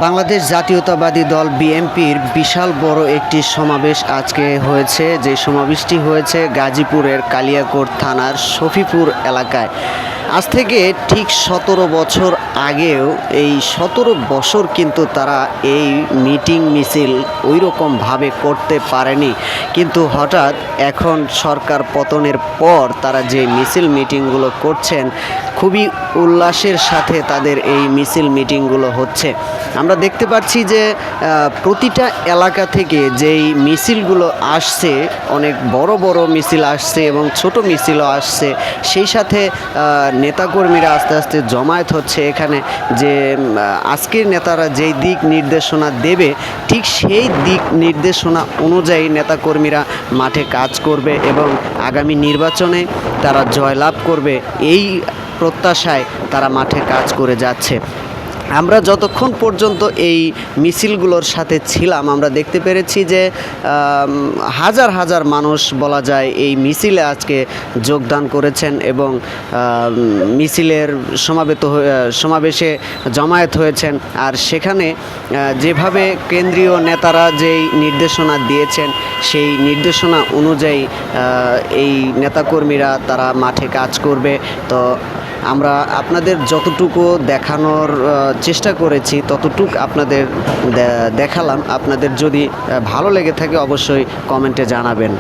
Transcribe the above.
বাংলাদেশ জাতীয়তাবাদী দল বিএনপির বিশাল বড় একটি সমাবেশ আজকে হয়েছে, যে সমাবেশটি হয়েছে গাজীপুরের কালিয়াকোট থানার শফিপুর এলাকায়। আজ থেকে ঠিক 17 বছর আগেও এই 17 বছর কিন্তু তারা এই মিটিং মিছিল ওই রকমভাবে করতে পারেনি, কিন্তু হঠাৎ এখন সরকার পতনের পর তারা যে মিছিল মিটিংগুলো করছেন, খুবই উল্লাসের সাথে তাদের এই মিছিল মিটিংগুলো হচ্ছে। আমরা দেখতে পাচ্ছি যে প্রতিটা এলাকা থেকে যেই মিছিলগুলো আসছে, অনেক বড় বড় মিছিল আসছে এবং ছোট মিছিলও আসছে। সেই সাথে নেতাকর্মীরা আস্তে আস্তে জমায়েত হচ্ছে এখানে, যে আজকের নেতারা যেই দিক নির্দেশনা দেবে ঠিক সেই দিক নির্দেশনা অনুযায়ী নেতাকর্মীরা মাঠে কাজ করবে এবং আগামী নির্বাচনে তারা জয়লাভ করবে, এই প্রত্যাশায় তারা মাঠে কাজ করে যাচ্ছে। আমরা যতক্ষণ পর্যন্ত এই মিছিলগুলোর সাথে ছিলাম, আমরা দেখতে পেরেছি যে হাজার হাজার মানুষ বলা যায় এই মিছিলে আজকে যোগদান করেছেন এবং মিছিলের সমাবেশে জমায়েত হয়েছেন। আর সেখানে যেভাবে কেন্দ্রীয় নেতারা যেই নির্দেশনা দিয়েছেন, সেই নির্দেশনা অনুযায়ী এই নেতাকর্মীরা তারা মাঠে কাজ করবে। তো আমরা আপনাদের যতটুকু দেখানোর চেষ্টা করেছি ততটুক আপনাদের দেখালাম। আপনাদের যদি ভালো লেগে থাকে অবশ্যই কমেন্টে জানাবেন।